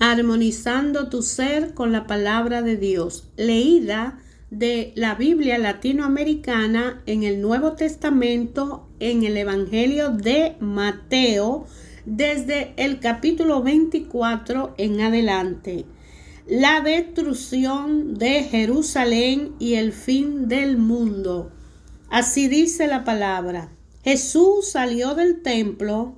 Armonizando tu ser con la palabra de Dios, leída de la Biblia latinoamericana en el Nuevo Testamento, en el Evangelio de Mateo, desde el capítulo 24 en adelante. La destrucción de Jerusalén y el fin del mundo. Así dice la palabra. Jesús salió del templo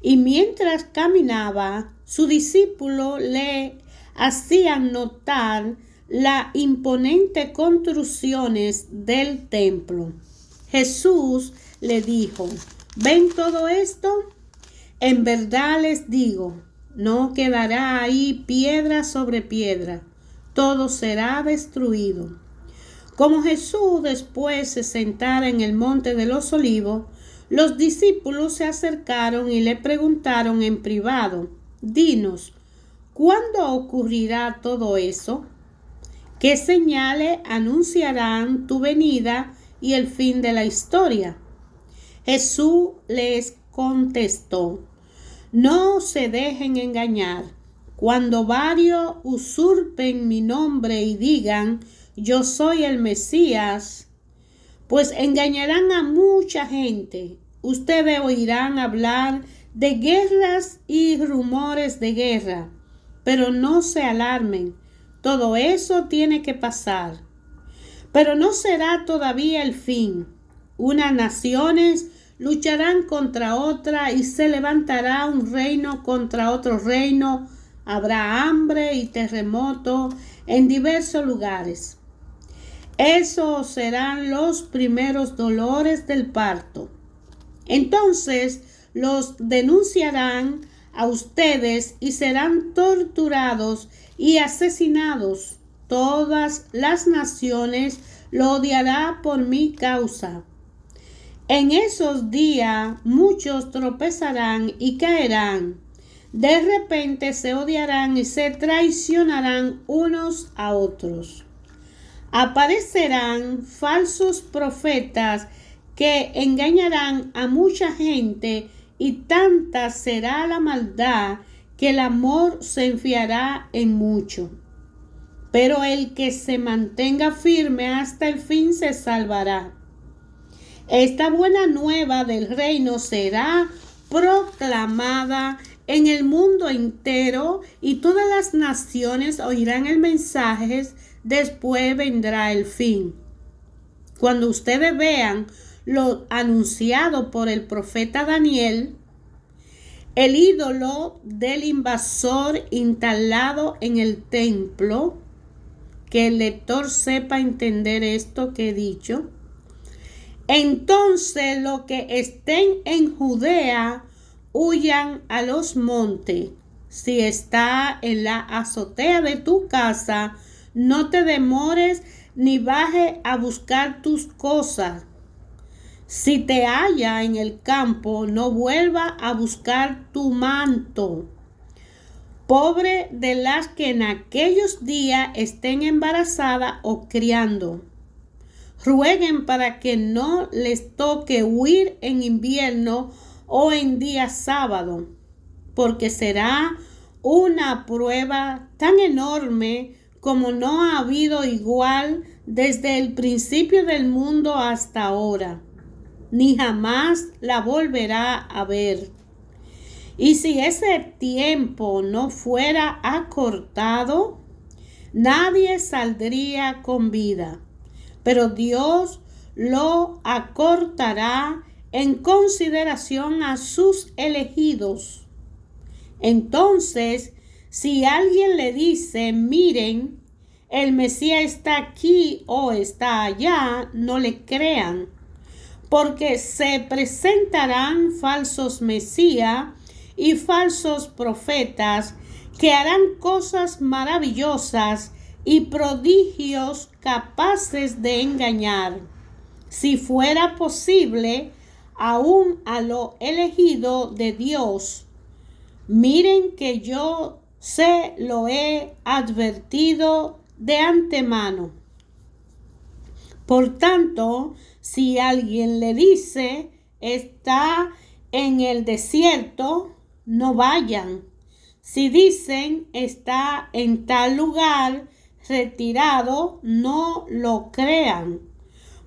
y mientras caminaba, su discípulo le hacían notar las imponentes construcciones del templo. Jesús le dijo: ¿ven todo esto? En verdad les digo, no quedará ahí piedra sobre piedra, todo será destruido. Como Jesús después se sentara en el monte de los olivos, los discípulos se acercaron y le preguntaron en privado: dinos, ¿cuándo ocurrirá todo eso? ¿Qué señales anunciarán tu venida y el fin de la historia? Jesús les contestó: no se dejen engañar. Cuando varios usurpen mi nombre y digan: yo soy el Mesías, pues engañarán a mucha gente. Ustedes oirán hablar de guerras y rumores de guerra, pero no se alarmen. Todo eso tiene que pasar. Pero no será todavía el fin. Unas naciones lucharán contra otra y se levantará un reino contra otro reino. Habrá hambre y terremoto en diversos lugares. Esos serán los primeros dolores del parto. Entonces los denunciarán a ustedes y serán torturados y asesinados. Todas las naciones lo odiarán por mi causa. En esos días muchos tropezarán y caerán. De repente se odiarán y se traicionarán unos a otros. Aparecerán falsos profetas que engañarán a mucha gente, y tanta será la maldad que el amor se enfriará en mucho. Pero el que se mantenga firme hasta el fin se salvará. Esta buena nueva del reino será proclamada en el mundo entero y todas las naciones oirán el mensaje. Después vendrá el fin. Cuando ustedes vean lo anunciado por el profeta Daniel, el ídolo del invasor instalado en el templo, que el lector sepa entender esto que he dicho, entonces los que estén en Judea huyan a los montes. Si está en la azotea de tu casa, no te demores ni bajes a buscar tus cosas. Si te halla en el campo, no vuelva a buscar tu manto. Pobre de las que en aquellos días estén embarazadas o criando. Rueguen para que no les toque huir en invierno o en día sábado, porque será una prueba tan enorme como no ha habido igual desde el principio del mundo hasta ahora, ni jamás la volverá a ver. Y si ese tiempo no fuera acortado, nadie saldría con vida, pero Dios lo acortará en consideración a sus elegidos. Entonces, si alguien le dice: miren, el Mesías está aquí o está allá, no le crean, porque se presentarán falsos Mesías y falsos profetas que harán cosas maravillosas y prodigios capaces de engañar, si fuera posible, aún a lo elegido de Dios. Miren que yo se lo he advertido de antemano. Por tanto, si alguien le dice: está en el desierto, no vayan. Si dicen está en tal lugar retirado, no lo crean.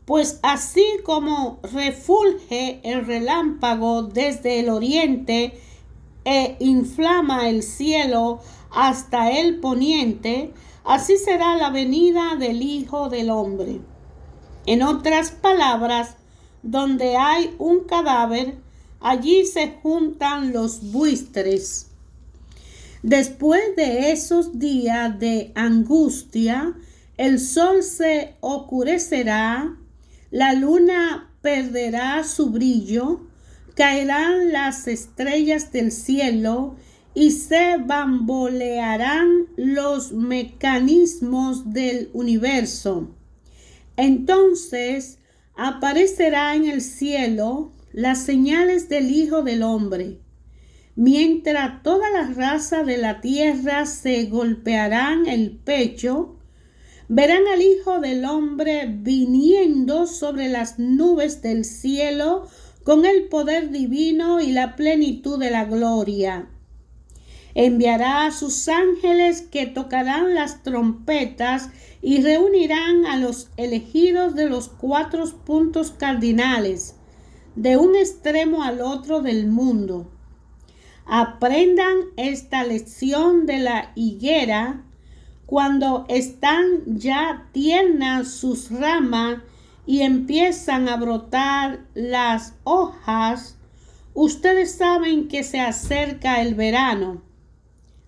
Pues así como refulge el relámpago desde el oriente e inflama el cielo hasta el poniente, así será la venida del Hijo del Hombre. En otras palabras, donde hay un cadáver, allí se juntan los buitres. Después de esos días de angustia, el sol se oscurecerá, la luna perderá su brillo, caerán las estrellas del cielo y se bambolearán los mecanismos del universo. Entonces aparecerá en el cielo las señales del Hijo del Hombre. Mientras toda la raza de la tierra se golpearán el pecho, verán al Hijo del Hombre viniendo sobre las nubes del cielo con el poder divino y la plenitud de la gloria. Enviará a sus ángeles que tocarán las trompetas y reunirán a los elegidos de los 4 puntos cardinales, de un extremo al otro del mundo. Aprendan esta lección de la higuera. Cuando están ya tiernas sus ramas y empiezan a brotar las hojas, ustedes saben que se acerca el verano.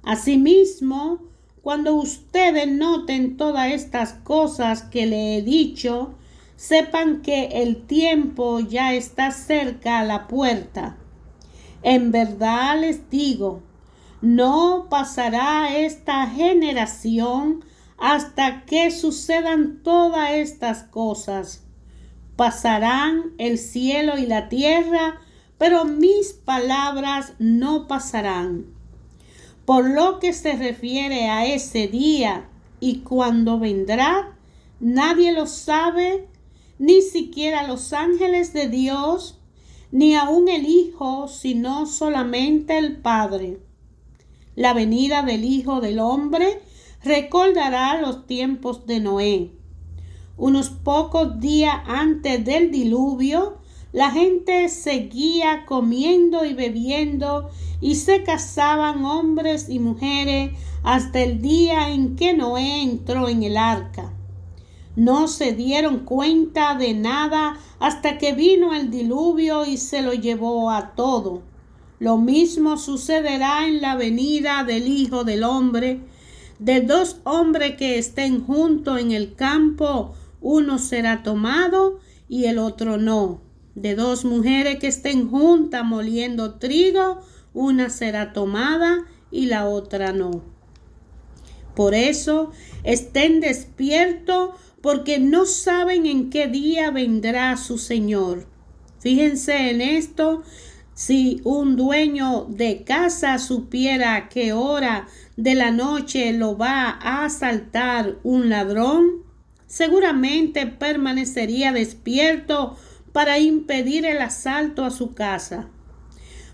Asimismo, cuando ustedes noten todas estas cosas que le he dicho, sepan que el tiempo ya está cerca a la puerta. En verdad les digo, no pasará esta generación hasta que sucedan todas estas cosas. Pasarán el cielo y la tierra, pero mis palabras no pasarán. Por lo que se refiere a ese día y cuando vendrá, nadie lo sabe, ni siquiera los ángeles de Dios, ni aun el Hijo, sino solamente el Padre. La venida del Hijo del Hombre recordará los tiempos de Noé. Unos pocos días antes del diluvio, la gente seguía comiendo y bebiendo y se casaban hombres y mujeres hasta el día en que Noé entró en el arca. No se dieron cuenta de nada hasta que vino el diluvio y se lo llevó a todo. Lo mismo sucederá en la venida del Hijo del Hombre. De 2 hombres que estén juntos en el campo, uno será tomado y el otro no. De 2 mujeres que estén juntas moliendo trigo, una será tomada y la otra no. Por eso estén despiertos, porque no saben en qué día vendrá su Señor. Fíjense en esto. Si un dueño de casa supiera a qué hora de la noche lo va a asaltar un ladrón, seguramente permanecería despierto para impedir el asalto a su casa.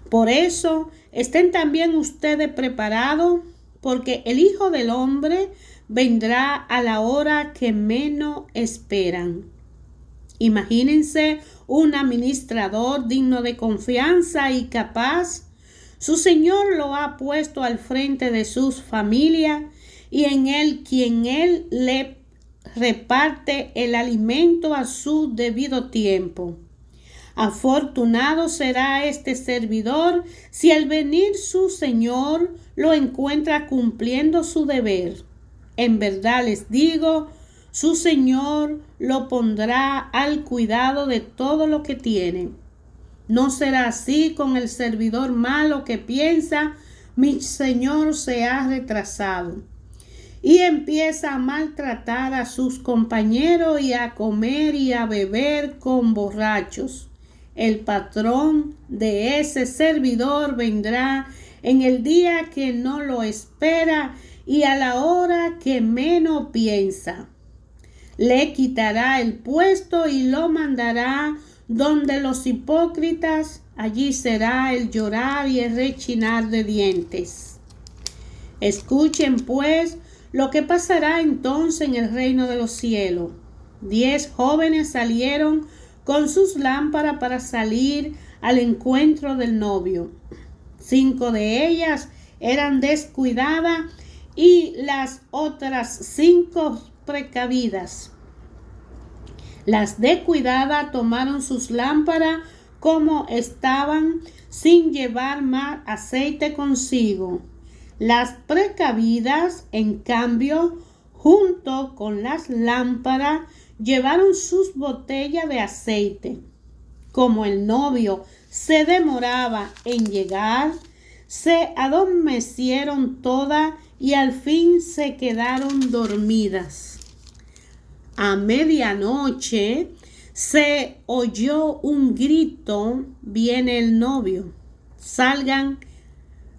Por eso, estén también ustedes preparados, porque el Hijo del Hombre vendrá a la hora que menos esperan. Imagínense un administrador digno de confianza y capaz. Su Señor lo ha puesto al frente de sus familias y en quien él le reparte el alimento a su debido tiempo. Afortunado será este servidor si al venir su Señor lo encuentra cumpliendo su deber. En verdad les digo, su Señor lo pondrá al cuidado de todo lo que tiene. No será así con el servidor malo que piensa, mi Señor se ha retrasado, y empieza a maltratar a sus compañeros y a comer y a beber con borrachos. El patrón de ese servidor vendrá en el día que no lo espera y a la hora que menos piensa. Le quitará el puesto y lo mandará donde los hipócritas. Allí será el llorar y el rechinar de dientes. Escuchen pues lo que pasará entonces en el reino de los cielos. 10 jóvenes salieron con sus lámparas para salir al encuentro del novio. 5 de ellas eran descuidadas y las otras 5 precavidas. Las descuidadas tomaron sus lámparas como estaban, sin llevar más aceite consigo. Las precavidas, en cambio, junto con las lámparas, llevaron sus botellas de aceite. Como el novio se demoraba en llegar, se adormecieron todas y al fin se quedaron dormidas. A medianoche se oyó un grito: viene el novio, salgan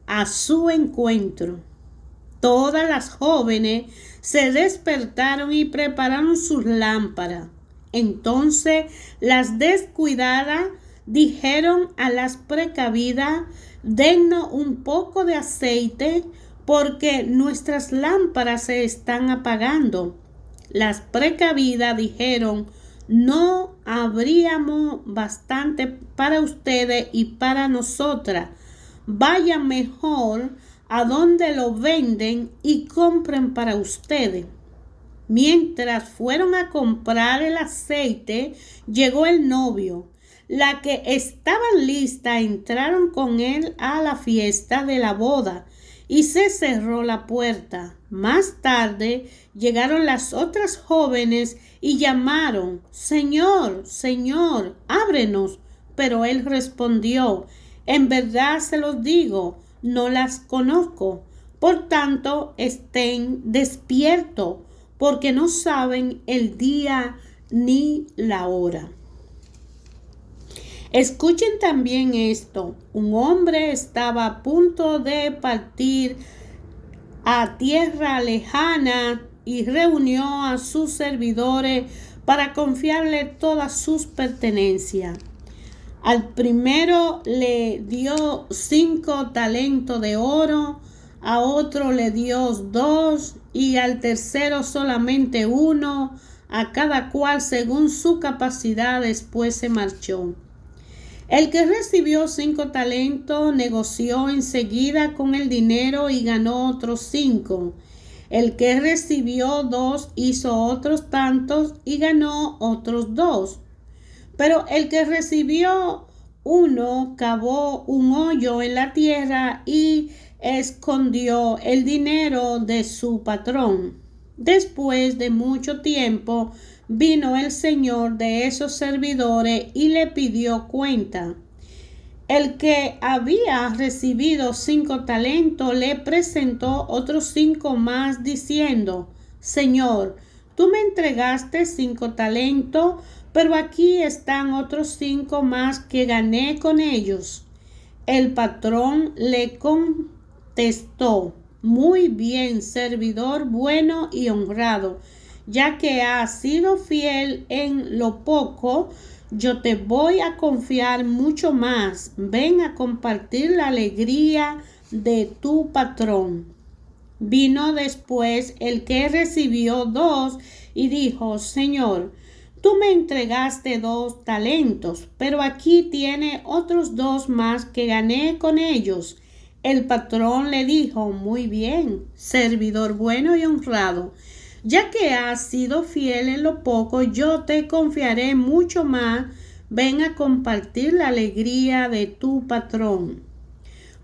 a su encuentro. Todas las jóvenes se despertaron y prepararon sus lámparas. Entonces las descuidadas dijeron a las precavidas: dennos un poco de aceite, porque nuestras lámparas se están apagando. Las precavidas dijeron: no habríamos bastante para ustedes y para nosotras. Vayan mejor a donde lo venden y compren para ustedes. Mientras fueron a comprar el aceite, llegó el novio. Las que estaban listas entraron con él a la fiesta de la boda y se cerró la puerta. Más tarde llegaron las otras jóvenes y llamaron: Señor, Señor, ábrenos. Pero él respondió: en verdad se los digo, no las conozco. Por tanto, estén despiertos, porque no saben el día ni la hora. Escuchen también esto. Un hombre estaba a punto de partir a tierra lejana y reunió a sus servidores para confiarle todas sus pertenencias. Al primero le dio 5 talentos de oro, a otro le dio 2 y al tercero solamente 1, a cada cual según su capacidad. Después se marchó. El que recibió 5 talentos negoció enseguida con el dinero y ganó otros 5. El que recibió 2 hizo otros tantos y ganó otros 2. Pero el que recibió 1 cavó un hoyo en la tierra y escondió el dinero de su patrón. Después de mucho tiempo vino el señor de esos servidores y le pidió cuenta. El que había recibido 5 talentos le presentó otros 5 más, diciendo: Señor, tú me entregaste 5 talentos, pero aquí están otros 5 más que gané con ellos. El patrón le contestó: muy bien, servidor bueno y honrado. Ya que has sido fiel en lo poco, yo te voy a confiar mucho más. Ven a compartir la alegría de tu patrón. Vino después el que recibió 2 y dijo: Señor, tú me entregaste 2 talentos, pero aquí tiene otros 2 más que gané con ellos. El patrón le dijo: muy bien, servidor bueno y honrado. Ya que has sido fiel en lo poco, yo te confiaré mucho más. Ven a compartir la alegría de tu patrón.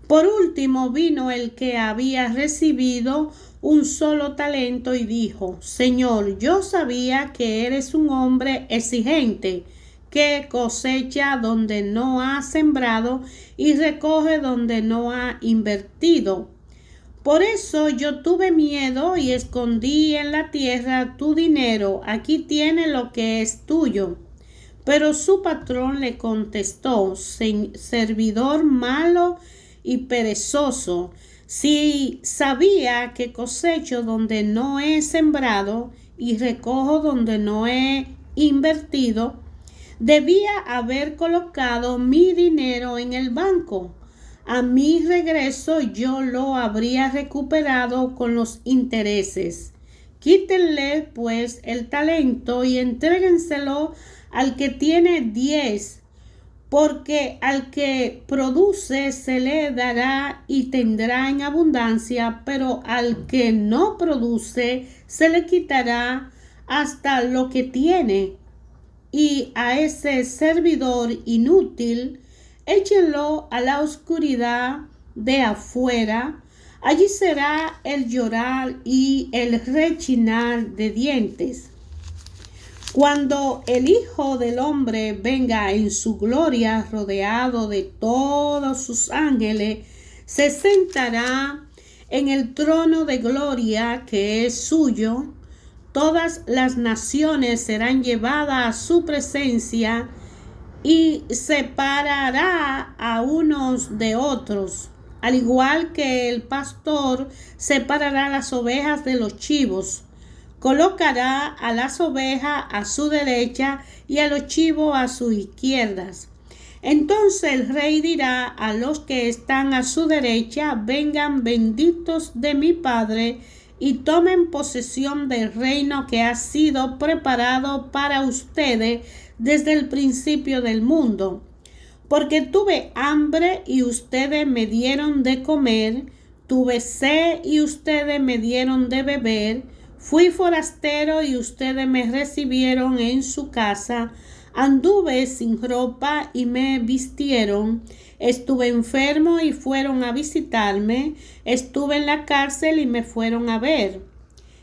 Por último vino el que había recibido un solo talento y dijo: Señor, yo sabía que eres un hombre exigente, que cosecha donde no ha sembrado y recoge donde no ha invertido. Por eso yo tuve miedo y escondí en la tierra tu dinero. Aquí tiene lo que es tuyo. Pero su patrón le contestó: servidor malo y perezoso, si sabía que cosecho donde no he sembrado y recojo donde no he invertido, debía haber colocado mi dinero en el banco. a mi regreso yo lo habría recuperado con los intereses. Quítenle pues el talento y entréguenselo al que tiene 10, porque al que produce se le dará y tendrá en abundancia, pero al que no produce se le quitará hasta lo que tiene. Y a ese servidor inútil, échenlo a la oscuridad de afuera. Allí será el llorar y el rechinar de dientes. Cuando el Hijo del Hombre venga en su gloria, rodeado de todos sus ángeles, se sentará en el trono de gloria que es suyo. Todas las naciones serán llevadas a su presencia y separará a unos de otros, al igual que el pastor separará las ovejas de los chivos. Colocará a las ovejas a su derecha y a los chivos a sus izquierdas. Entonces el rey dirá a los que están a su derecha: vengan benditos de mi Padre, y tomen posesión del reino que ha sido preparado para ustedes desde el principio del mundo. Porque tuve hambre y ustedes me dieron de comer, tuve sed y ustedes me dieron de beber, fui forastero y ustedes me recibieron en su casa, anduve sin ropa y me vistieron, estuve enfermo y fueron a visitarme, estuve en la cárcel y me fueron a ver.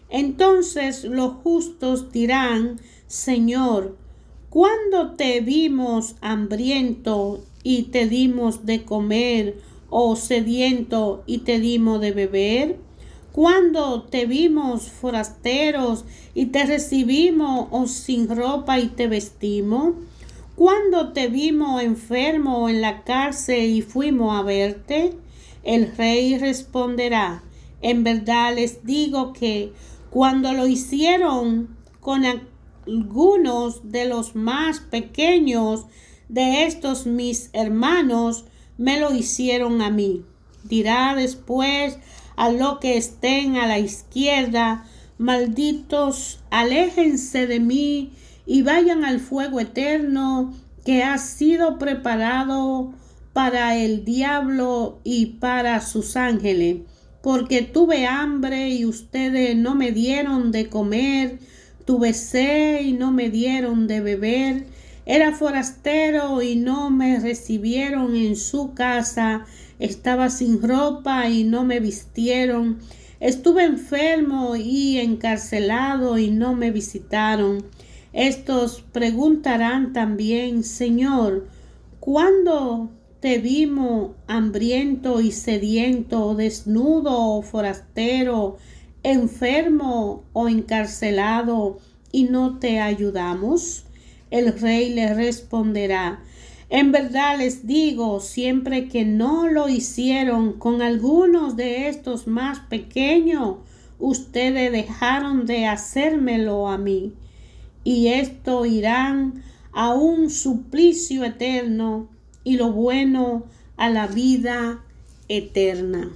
Entonces los justos dirán: Señor, ¿cuándo te vimos hambriento y te dimos de comer, o sediento y te dimos de beber? ¿Cuándo te vimos forasteros y te recibimos, o sin ropa y te vestimos? ¿Cuándo te vimos enfermo en la cárcel y fuimos a verte? El rey responderá: en verdad les digo que cuando lo hicieron con algunos de los más pequeños de estos mis hermanos, me lo hicieron a mí. Dirá después a los que estén a la izquierda: malditos, aléjense de mí y vayan al fuego eterno que ha sido preparado para el diablo y para sus ángeles. Porque tuve hambre y ustedes no me dieron de comer, tuve sed y no me dieron de beber, era forastero y no me recibieron en su casa, estaba sin ropa y no me vistieron, estuve enfermo y encarcelado y no me visitaron. Estos preguntarán también: Señor, ¿cuándo te vimos hambriento y sediento, desnudo o forastero, enfermo o encarcelado, y no te ayudamos? El rey le responderá: en verdad les digo, siempre que no lo hicieron con algunos de estos más pequeños, ustedes dejaron de hacérmelo a mí. Y esto irán a un suplicio eterno, y lo bueno a la vida eterna.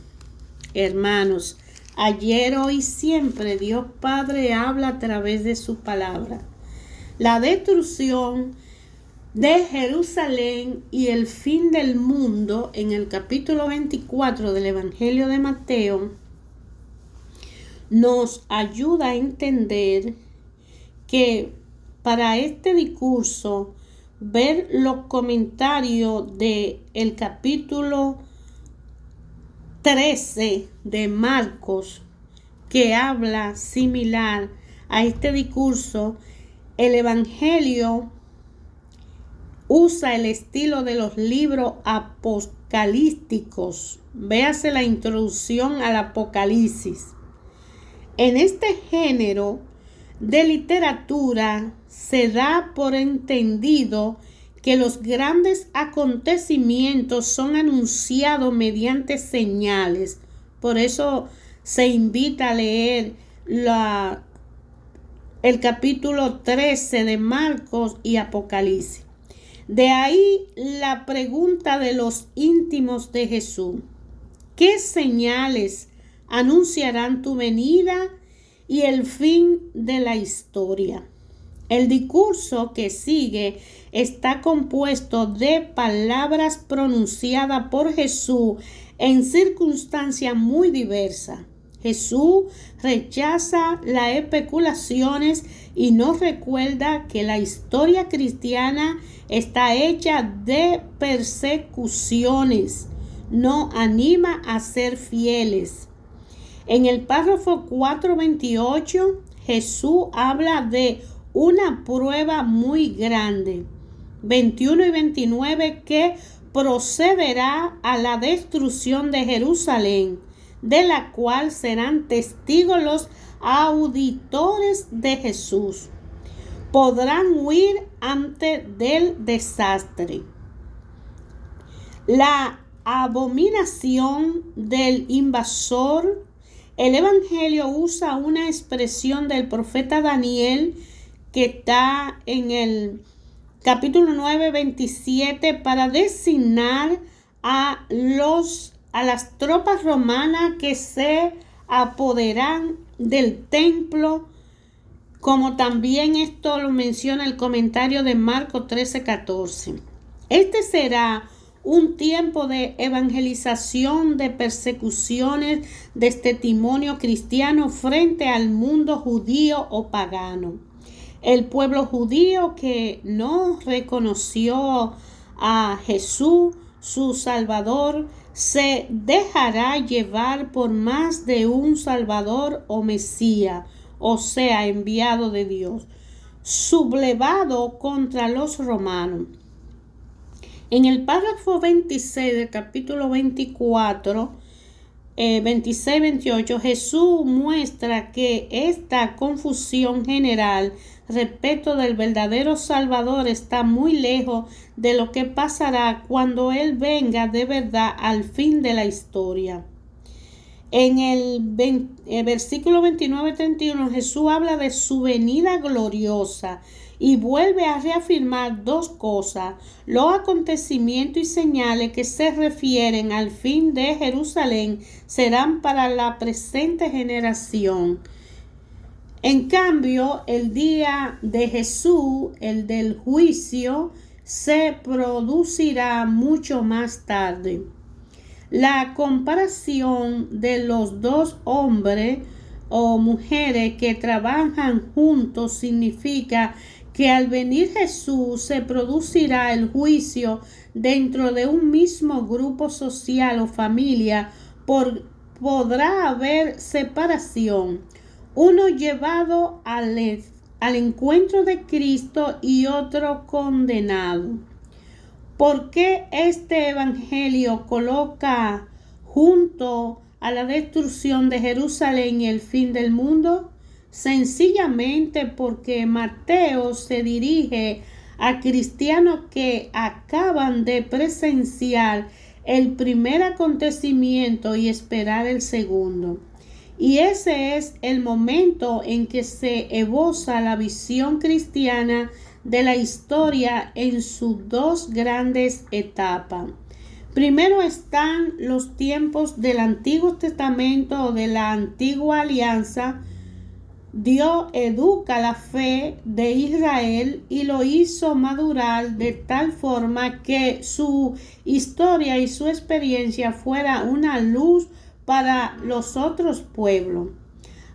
Hermanos, ayer, hoy, siempre Dios Padre habla a través de su palabra. La destrucción de Jerusalén y el fin del mundo, en el capítulo 24 del Evangelio de Mateo, nos ayuda a entender que para este discurso, ver los comentarios del capítulo 13 de Marcos, que habla similar a este discurso, el Evangelio usa el estilo de los libros apocalípticos. Véase la introducción al Apocalipsis. En este género de literatura se da por entendido que los grandes acontecimientos son anunciados mediante señales. Por eso se invita a leer el capítulo 13 de Marcos y Apocalipsis. De ahí la pregunta de los íntimos de Jesús: ¿qué señales anunciarán tu venida y el fin de la historia? El discurso que sigue está compuesto de palabras pronunciadas por Jesús en circunstancias muy diversas. Jesús rechaza las especulaciones y nos recuerda que la historia cristiana está hecha de persecuciones. Nos anima a ser fieles. En el párrafo 4:28, Jesús habla de una prueba muy grande. 21 y 29, que procederá a la destrucción de Jerusalén, de la cual serán testigos los auditores de Jesús. Podrán huir antes del desastre. La abominación del invasor. El Evangelio usa una expresión del profeta Daniel que está en el capítulo 9, 27, para designar a las tropas romanas que se apoderan del templo, como también esto lo menciona el comentario de Marcos 13:14. Este será un tiempo de evangelización, de persecuciones, de testimonio cristiano frente al mundo judío o pagano. El pueblo judío que no reconoció a Jesús, su Salvador, se dejará llevar por más de un Salvador o Mesías, o sea, enviado de Dios, sublevado contra los romanos. En el párrafo 26 del capítulo 24, 26-28, Jesús muestra que esta confusión general respecto del verdadero Salvador está muy lejos de lo que pasará cuando Él venga de verdad al fin de la historia. En el versículo 29-31, Jesús habla de su venida gloriosa y vuelve a reafirmar dos cosas: los acontecimientos y señales que se refieren al fin de Jerusalén serán para la presente generación. En cambio, el día de Jesús, el del juicio, se producirá mucho más tarde. La comparación de los dos hombres o mujeres que trabajan juntos significa que al venir Jesús se producirá el juicio dentro de un mismo grupo social o familia. Podrá haber separación, uno llevado al encuentro de Cristo y otro condenado. ¿Por qué este evangelio coloca junto a la destrucción de Jerusalén y el fin del mundo? Sencillamente porque Mateo se dirige a cristianos que acaban de presenciar el primer acontecimiento y esperar el segundo. Y ese es el momento en que se esboza la visión cristiana de la historia en sus dos grandes etapas. Primero están los tiempos del Antiguo Testamento o de la Antigua Alianza. Dios educa la fe de Israel y lo hizo madurar de tal forma que su historia y su experiencia fuera una luz para los otros pueblos.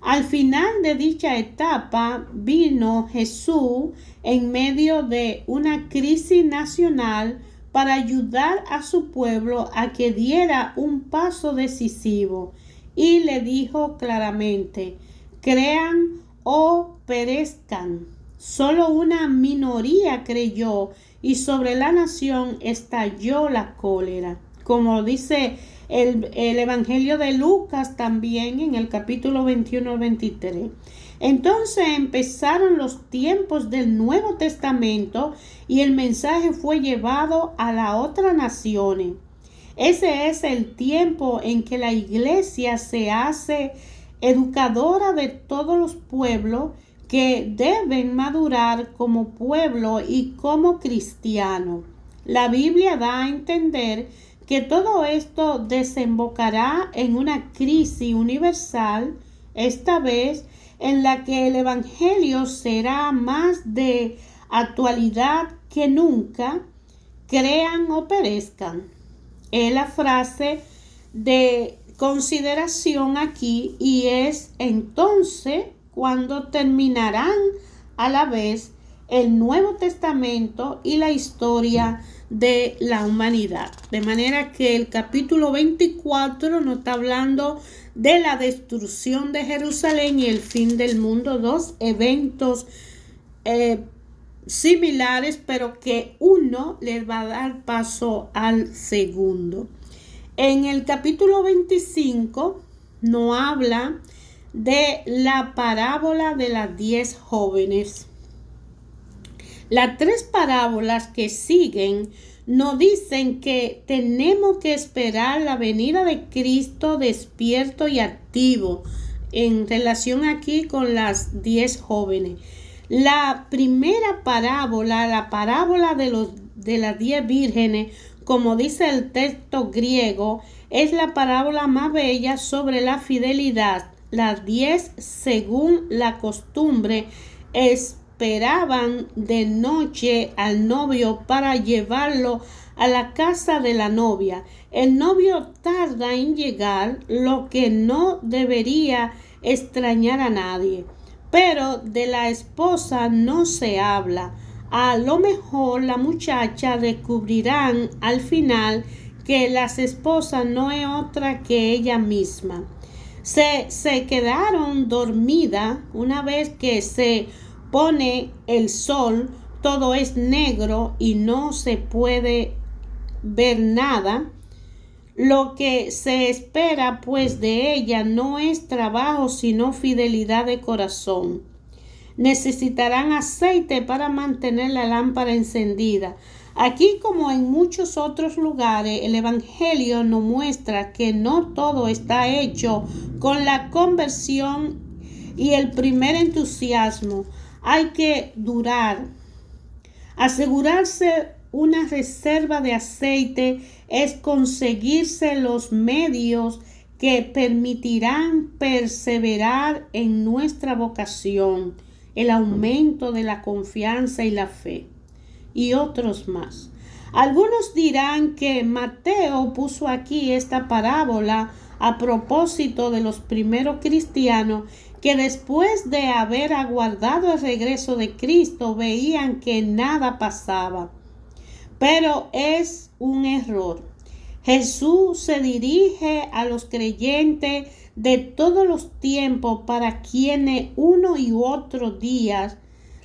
Al final de dicha etapa vino Jesús en medio de una crisis nacional para ayudar a su pueblo a que diera un paso decisivo, y le dijo claramente: crean o perezcan. Solo una minoría creyó y sobre la nación estalló la cólera, como dice el Evangelio de Lucas también en el capítulo 21-23. Entonces empezaron los tiempos del Nuevo Testamento y el mensaje fue llevado a las otras naciones. Ese es el tiempo en que la iglesia se hace educadora de todos los pueblos, que deben madurar como pueblo y como cristiano. La Biblia da a entender que todo esto desembocará en una crisis universal, esta vez en la que el Evangelio será más de actualidad que nunca, crean o perezcan. Es la frase de consideración aquí, y es entonces cuando terminarán a la vez el Nuevo Testamento y la historia de la humanidad. De manera que el capítulo 24 nos está hablando de la destrucción de Jerusalén y el fin del mundo, dos eventos similares, pero que uno les va a dar paso al segundo. En el capítulo 25 nos habla de la parábola de las 10 jóvenes. Las 3 parábolas que siguen nos dicen que tenemos que esperar la venida de Cristo despierto y activo en relación aquí con las 10 jóvenes. La primera parábola, la parábola de las 10 vírgenes, como dice el texto griego, es la parábola más bella sobre la fidelidad. Las 10, según la costumbre, esperaban de noche al novio para llevarlo a la casa de la novia. El novio tarda en llegar, lo que no debería extrañar a nadie. Pero de la esposa no se habla. A lo mejor la muchacha descubrirán al final que las esposas no es otra que ella misma. Se quedaron dormidas. Una vez que se pone el sol, todo es negro y no se puede ver nada. Lo que se espera pues de ella no es trabajo, sino fidelidad de corazón. Necesitarán aceite para mantener la lámpara encendida. Aquí, como en muchos otros lugares, el Evangelio nos muestra que no todo está hecho con la conversión y el primer entusiasmo. Hay que durar. Asegurarse una reserva de aceite es conseguirse los medios que permitirán perseverar en nuestra vocación, el aumento de la confianza y la fe, y otros más. Algunos dirán que Mateo puso aquí esta parábola a propósito de los primeros cristianos que después de haber aguardado el regreso de Cristo veían que nada pasaba. Pero es un error. Jesús se dirige a los creyentes de todos los tiempos para quienes uno y otro día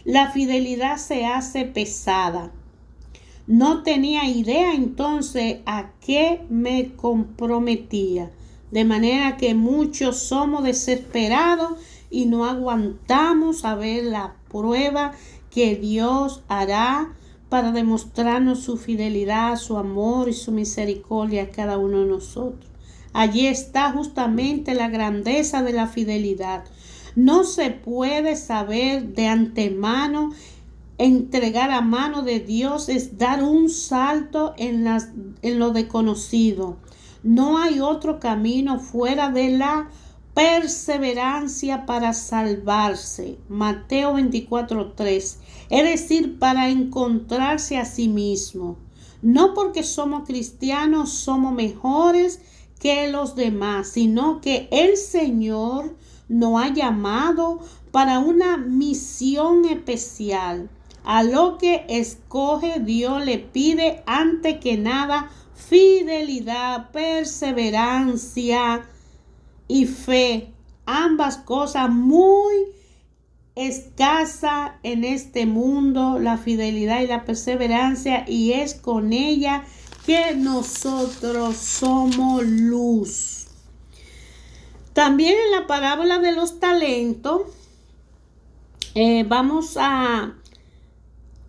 la fidelidad se hace pesada. No tenía idea entonces a qué me comprometía. De manera que muchos somos desesperados y no aguantamos a ver la prueba que Dios hará para demostrarnos su fidelidad, su amor y su misericordia a cada uno de nosotros. Allí está justamente la grandeza de la fidelidad. No se puede saber de antemano. Entregar a mano de Dios es dar un salto en lo desconocido. No hay otro camino fuera de la perseverancia para salvarse. Mateo 24:3. Es decir, para encontrarse a sí mismo. No porque somos cristianos somos mejores que los demás, sino que el Señor nos ha llamado para una misión especial. A lo que escoge, Dios le pide antes que nada fidelidad, perseverancia y fe. Ambas cosas muy escasas en este mundo, la fidelidad y la perseverancia, y es con ella que nosotros somos luz. También en la parábola de los talentos vamos a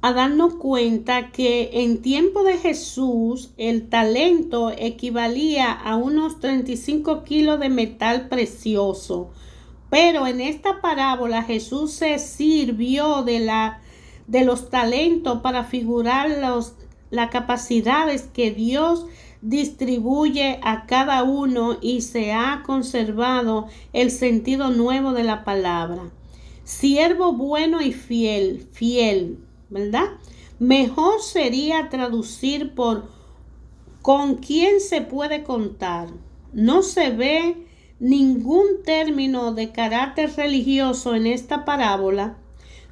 darnos cuenta que en tiempo de Jesús el talento equivalía a unos 35 kilos de metal precioso, Pero en esta parábola Jesús se sirvió de los talentos para figurar las capacidades que Dios distribuye a cada uno, y se ha conservado el sentido nuevo de la palabra. Siervo bueno y fiel, ¿verdad? Mejor sería traducir por con quién se puede contar. No se ve ningún término de carácter religioso en esta parábola.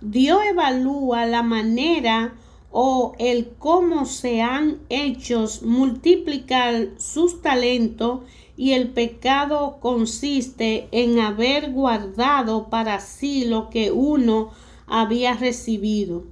Dios evalúa la manera o el cómo se han hecho multiplicar sus talentos, y el pecado consiste en haber guardado para sí lo que uno había recibido.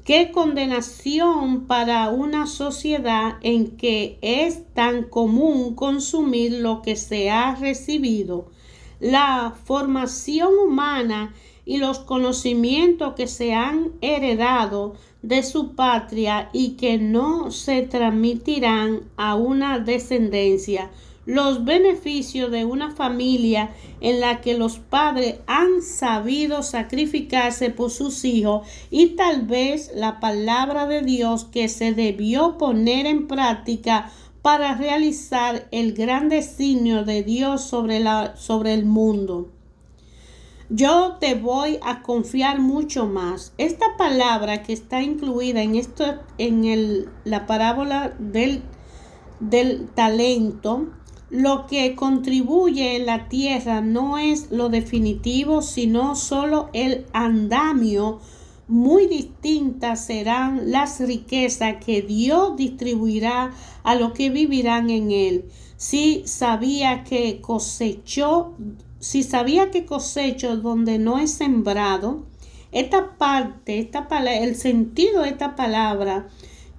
Qué condenación para una sociedad en que es tan común consumir lo que se ha recibido. La formación humana y los conocimientos que se han heredado de su patria y que no se transmitirán a una descendencia. Los beneficios de una familia en la que los padres han sabido sacrificarse por sus hijos, y tal vez la palabra de Dios que se debió poner en práctica para realizar el gran designio de Dios sobre el mundo. Yo te voy a confiar mucho más. Esta palabra que está incluida en la parábola del talento, lo que contribuye en la tierra no es lo definitivo, sino solo el andamio. Muy distintas serán las riquezas que Dios distribuirá a los que vivirán en él. Si sabía que cosecho donde no es sembrado, el sentido de esta palabra,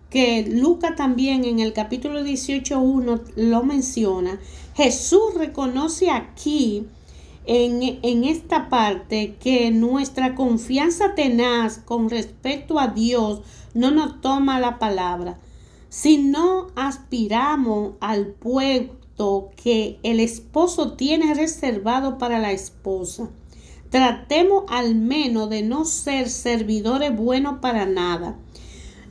que Lucas también en el capítulo 18:1 lo menciona, Jesús reconoce aquí en esta parte que nuestra confianza tenaz con respecto a Dios no nos toma la palabra. Si no aspiramos al puesto que el esposo tiene reservado para la esposa, tratemos al menos de no ser servidores buenos para nada.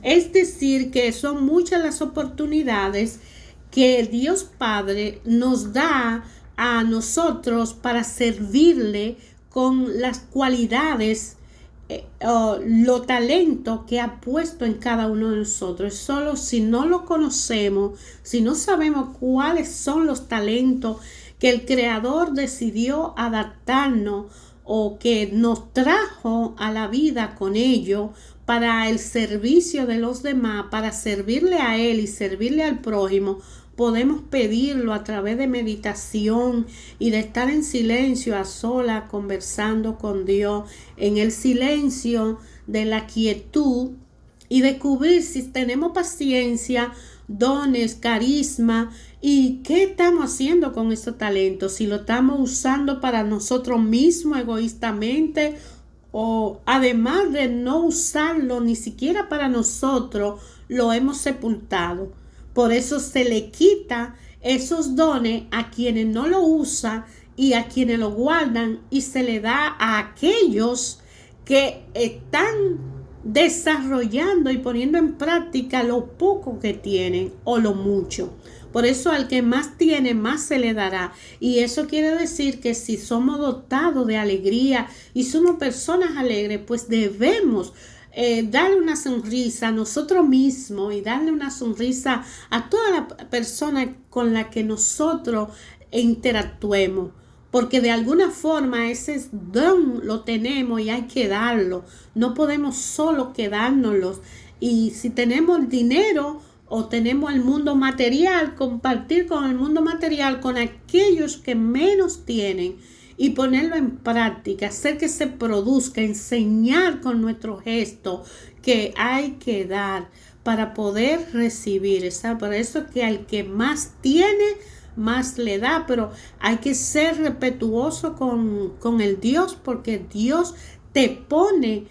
Es decir, que son muchas las oportunidades que Dios Padre nos da a nosotros para servirle con las cualidades, lo talento que ha puesto en cada uno de nosotros. Solo si no lo conocemos, si no sabemos cuáles son los talentos que el Creador decidió adaptarnos o que nos trajo a la vida con ello para el servicio de los demás, para servirle a Él y servirle al prójimo, podemos pedirlo a través de meditación y de estar en silencio, a solas, conversando con Dios, en el silencio de la quietud, y descubrir si tenemos paciencia, dones, carisma, y qué estamos haciendo con esos talentos, si lo estamos usando para nosotros mismos egoístamente, o además de no usarlo ni siquiera para nosotros, lo hemos sepultado. Por eso se le quita esos dones a quienes no lo usan y a quienes lo guardan, y se le da a aquellos que están desarrollando y poniendo en práctica lo poco que tienen o lo mucho. Por eso al que más tiene, más se le dará. Y eso quiere decir que si somos dotados de alegría y somos personas alegres, pues debemos darle una sonrisa a nosotros mismos y darle una sonrisa a toda la persona con la que nosotros interactuemos. Porque de alguna forma ese don lo tenemos y hay que darlo. No podemos solo quedárnoslos. Y si tenemos dinero o tenemos el mundo material, compartir con el mundo material, con aquellos que menos tienen, y ponerlo en práctica, hacer que se produzca, enseñar con nuestro gesto que hay que dar para poder recibir. Por eso es que al que más tiene, más le da, pero hay que ser respetuoso con el Dios, porque Dios te pone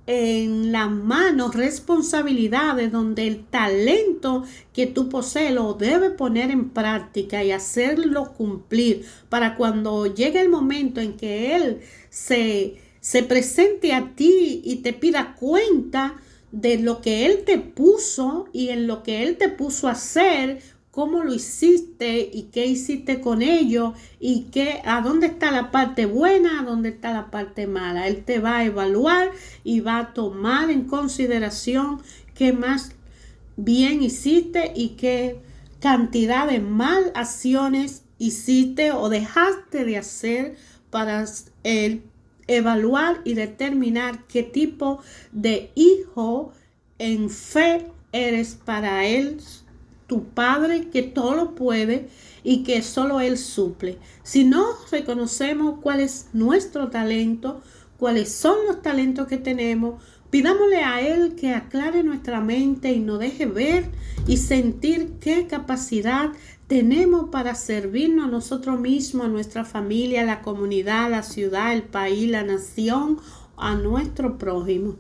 en las manos responsabilidades donde el talento que tú posees lo debes poner en práctica y hacerlo cumplir para cuando llegue el momento en que Él se presente a ti y te pida cuenta de lo que Él te puso y en lo que Él te puso a hacer, cómo lo hiciste y qué hiciste con ello y a dónde está la parte buena, a dónde está la parte mala. Él te va a evaluar y va a tomar en consideración qué más bien hiciste y qué cantidad de mal acciones hiciste o dejaste de hacer para evaluar y determinar qué tipo de hijo en fe eres para Él, tu Padre que todo lo puede y que solo Él suple. Si no reconocemos cuál es nuestro talento, cuáles son los talentos que tenemos, pidámosle a Él que aclare nuestra mente y nos deje ver y sentir qué capacidad tenemos para servirnos a nosotros mismos, a nuestra familia, a la comunidad, a la ciudad, el país, la nación, a nuestro prójimo.